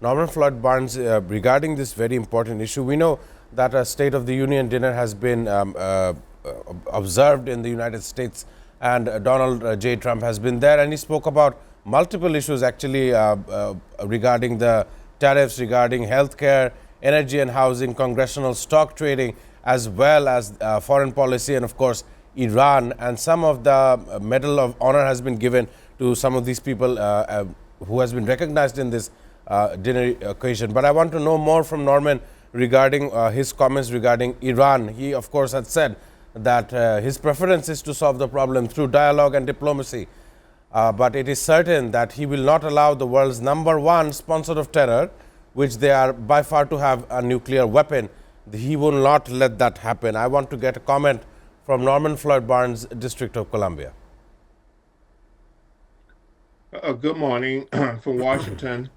Norman Floyd Barnes, regarding this very important issue, we know that a State of the Union dinner has been observed in the United States, and Donald J. Trump has been there, and he spoke about multiple issues actually regarding the tariffs, regarding healthcare, energy and housing, congressional stock trading, as well as foreign policy, and of course Iran. And some of the Medal of Honor has been given to some of these people who has been recognized in this dinner occasion. But I want to know more from Norman regarding his comments regarding Iran. He, of course, had said that his preference is to solve the problem through dialogue and diplomacy. But it is certain that he will not allow the world's #1 sponsor of terror, which they are by far to have a nuclear weapon. He will not let that happen. I want to get a comment from Norman Floyd Barnes, District of Columbia. Good morning from Washington.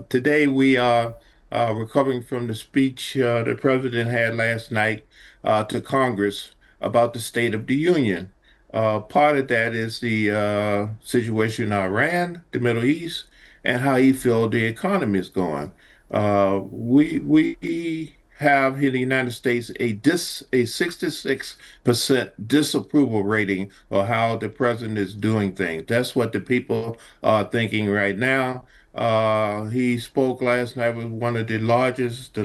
Today we are recovering from the speech the president had last night to Congress about the State of the Union. Part of that is the situation in Iran, the Middle East, and how he feels the economy is going. We have here in the United States a 66% disapproval rating of how the president is doing things. That's what the people are thinking right now. He spoke last night with one of the longest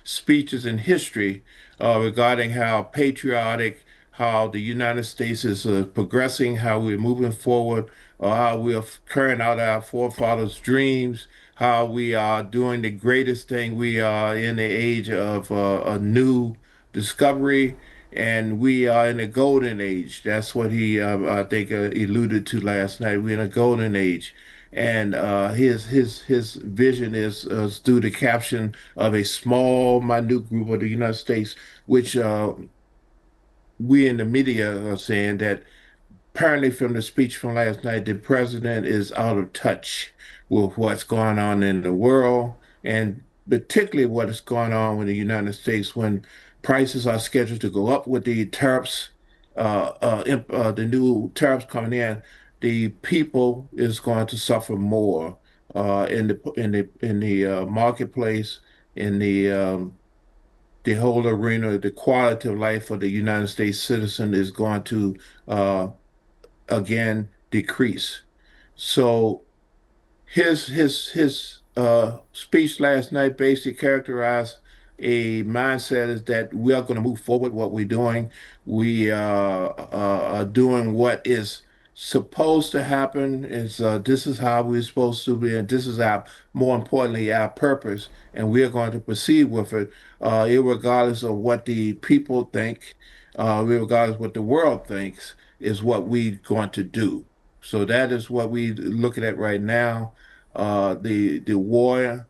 speeches in history regarding how patriotic, how the United States is progressing, how we're moving forward, how we are carrying out our forefathers' dreams, how we are doing the greatest thing. We are in the age of a new discovery, and we are in a golden age. That's what he, I think, alluded to last night. We're in a golden age. And his vision is through the caption of a small, minute group of the United States, which we in the media are saying that apparently from the speech from last night, the president is out of touch with what's going on in the world, and particularly what is going on with the United States when prices are scheduled to go up with the tariffs, the new tariffs coming in. The people is going to suffer more in the marketplace, in the whole arena. The quality of life for the United States citizen is going to uh, again decrease. So his speech last night basically characterized a mindset is that we are going to move forward what we're doing. We are doing what is supposed to happen. Is This is how we're supposed to be, and this is our, more importantly, our purpose, and we are going to proceed with it, regardless of what the people think, regardless of what the world thinks, is what we're going to do. So that is what we're looking at right now. The war,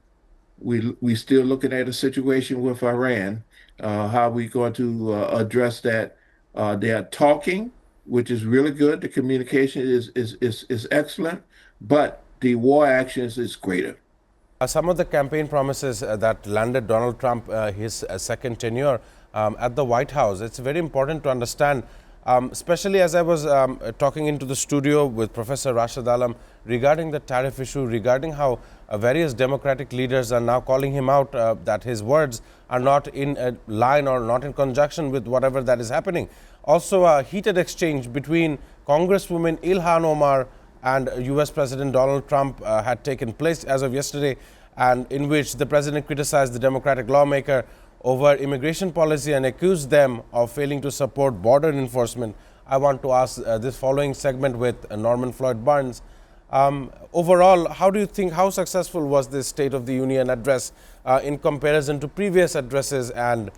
we still looking at a situation with Iran. How we going to address that? They are talking, which is really good. The communication is excellent, but the war actions is greater. Some of the campaign promises that landed Donald Trump his second tenure at the White House, it's very important to understand, especially as I was talking into the studio with Professor Rashid Alam regarding the tariff issue, regarding how various Democratic leaders are now calling him out, that his words are not in line or not in conjunction with whatever that is happening. Also, a heated exchange between Congresswoman Ilhan Omar and US President Donald Trump had taken place as of yesterday, and in which the president criticized the Democratic lawmaker over immigration policy and accused them of failing to support border enforcement. I want to ask this following segment with Norman Floyd Barnes. Overall, how do you think, how successful was this State of the Union address in comparison to previous addresses, and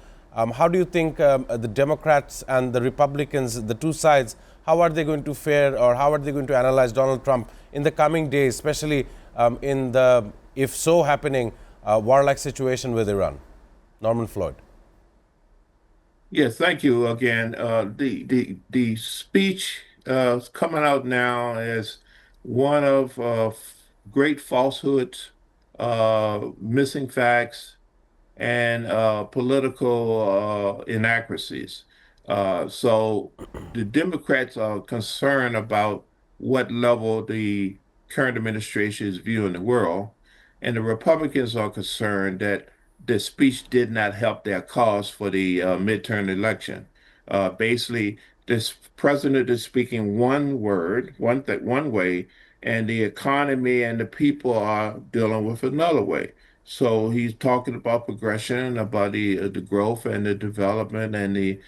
how do you think the Democrats and the Republicans, the two sides, how are they going to fare, or how are they going to analyze Donald Trump in the coming days, especially in the, if so happening, warlike situation with Iran? Norman Floyd. Yes, thank you again. The speech is coming out now as one of great falsehoods, missing facts, and political inaccuracies. So the Democrats are concerned about what level the current administration is viewing the world. And the Republicans are concerned that the speech did not help their cause for the midterm election. Basically, this president is speaking one word, one way, and the economy and the people are dealing with another way. So he's talking about progression, about the growth and the development and the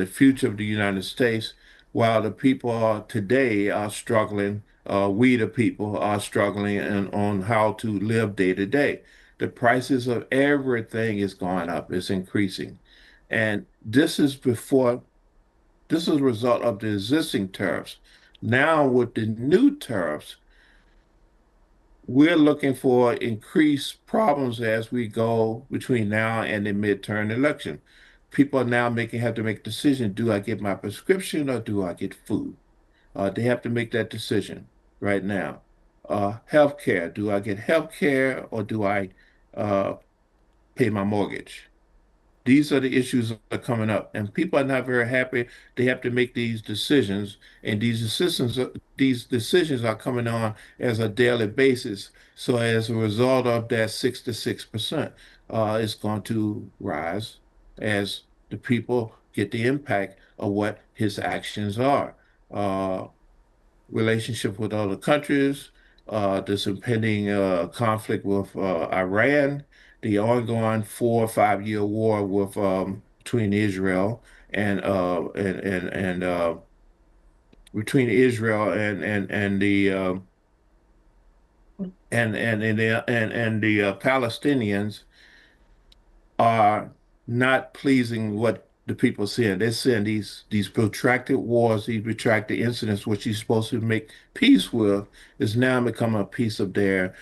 future of the United States, while the people today are struggling. We, the people, are struggling on how to live day to day. The prices of everything is going up, it's increasing. And this is a result of the existing tariffs. Now, with the new tariffs, we're looking for increased problems as we go between now and the midterm election. People are now have to make decisions. Do I get my prescription or do I get food? They have to make that decision right now. Healthcare. Do I get healthcare or do I uh, pay my mortgage? These are the issues that are coming up, and people are not very happy. They have to make these decisions, and these decisions are coming on as a daily basis. So as a result of that 66%, it's going to rise as the people get the impact of what his actions are. Uh, Relationship with other countries, this impending conflict with Iran, the ongoing 4 or 5 year war with between Israel and between Israel and the and the Palestinians are not pleasing what the people are saying. They're saying these protracted wars, these protracted incidents, which he's supposed to make peace with, is now becoming a piece of their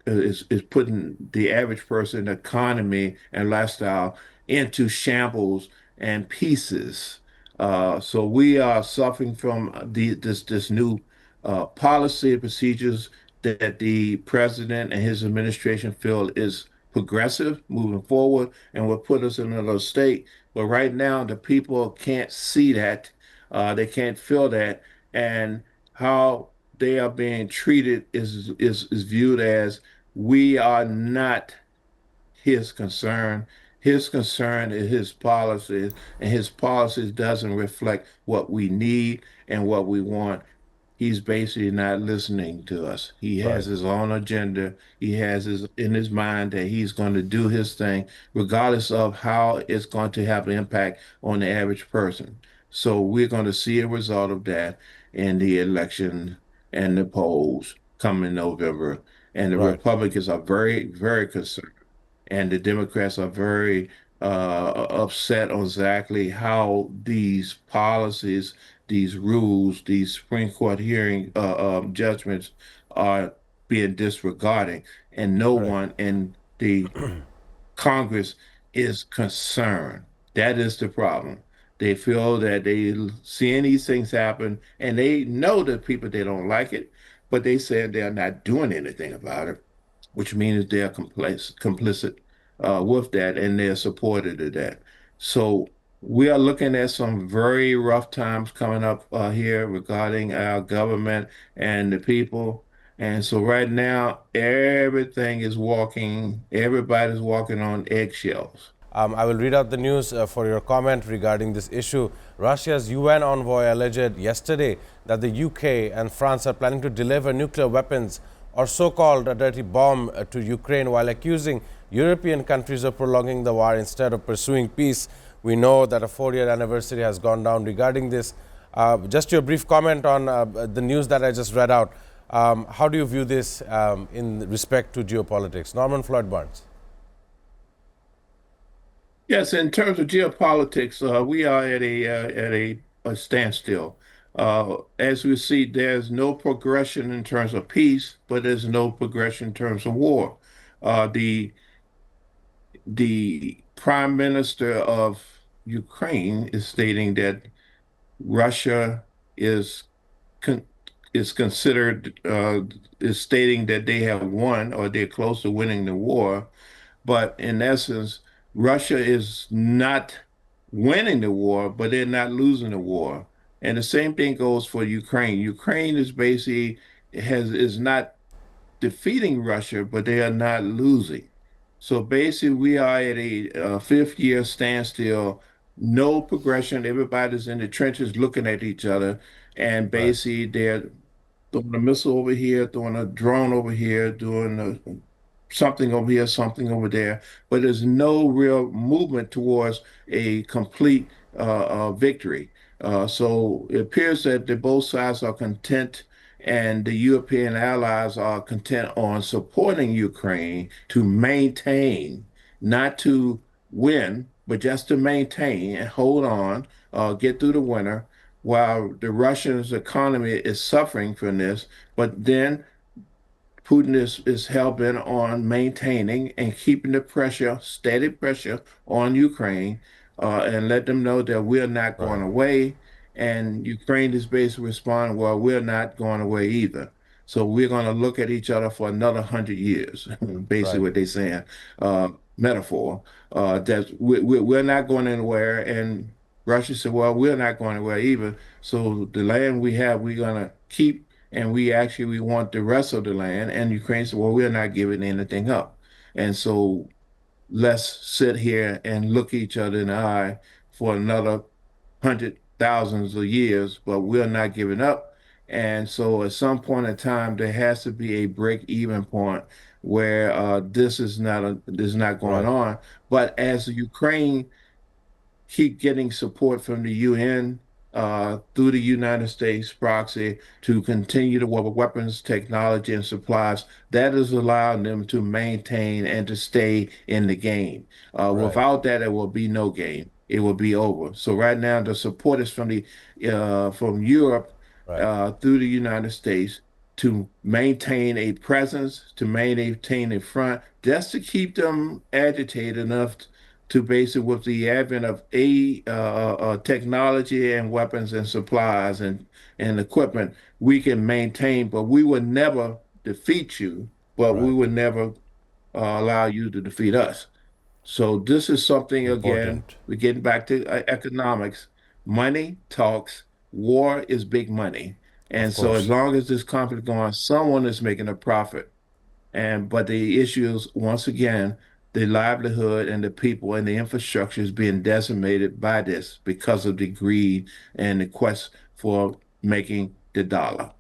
is putting the average person economy and lifestyle into shambles and pieces. So we are suffering from this new policy and procedures that the president and his administration feel is progressive moving forward and will put us in another state. But right now, the people can't see that. They can't feel that. And how they are being treated is viewed as we are not his concern. His concern is his policies, and his policies doesn't reflect what we need and what we want. He's basically not listening to us. He has Right. his own agenda. He has his in his mind that he's going to do his thing, regardless of how it's going to have an impact on the average person. So we're going to see a result of that in the election and the polls coming November. And the Right. Republicans are very, very concerned and the Democrats are very upset on exactly how these policies, these rules, these Supreme Court hearing judgments are being disregarded, and no Correct. one in the Congress is concerned. That is the problem. They feel that they seeing these things happen, and they know that people they don't like it, but they said they're not doing anything about it, which means they're complicit with that and they're supportive of that. So we are looking at some very rough times coming up here regarding our government and the people. And so right now, everybody's walking on eggshells. I will read out the news for your comment regarding this issue. Russia's UN envoy alleged yesterday that the UK and France are planning to deliver nuclear weapons or so-called a dirty bomb to Ukraine while accusing European countries of prolonging the war instead of pursuing peace. We know that a 4-year anniversary has gone down regarding this. Just your brief comment on the news that I just read out. How do you view this in respect to geopolitics? Norman Floyd Barnes. Yes, in terms of geopolitics, we are at a standstill. As we see, there's no progression in terms of peace, but there's no progression in terms of war. The prime minister of Ukraine is stating that Russia is con is considered is stating that they have won or they're close to winning the war. But in essence, Russia is not winning the war, but they're not losing the war. And the same thing goes for Ukraine. Ukraine is basically has is not. defeating Russia, but they are not losing. So basically, we are at a fifth year standstill, no progression. Everybody's in the trenches looking at each other, and Right. basically they're throwing a missile over here, throwing a drone over here, doing something over here, something over there. But there's no real movement towards a complete victory. So it appears that both sides are content, and the European allies are content on supporting Ukraine to maintain, not to win, but just to maintain and hold on, get through the winter, while the Russians' economy is suffering from this. But then Putin is hell bent on maintaining and keeping the pressure, steady pressure on Ukraine, and let them know that we're not going Right. away. And Ukraine is basically responding, well, we're not going away either. So we're going to look at each other for another 100 years, basically Right. what they're saying, metaphor, that we're not going anywhere. And Russia said, well, we're not going anywhere either. So the land we have, we're going to keep, and we want the rest of the land. And Ukraine said, well, we're not giving anything up. And so let's sit here and look each other in the eye for another hundred thousands of years, but we're not giving up. And so at some point in time, there has to be a break even point where this is not going Right. on. But as Ukraine keep getting support from the UN through the United States proxy to continue to work with weapons, technology, and supplies. That is allowing them to maintain and to stay in the game. Right. Without that, there will be no game. It will be over. So right now, the support is from Europe Right. through the United States to maintain a presence, to maintain a front, just to keep them agitated enough to basically with the advent of technology and weapons and supplies and equipment, we can maintain, but we would never defeat you, but we Right. would never allow you to defeat us. So this is something, again, Important. we're getting back to economics. Money talks, war is big money. And Of so as course. long as this conflict going on, someone is making a profit. And but the issue is once again, the livelihood and the people and the infrastructure is being decimated by this because of the greed and the quest for making the dollar.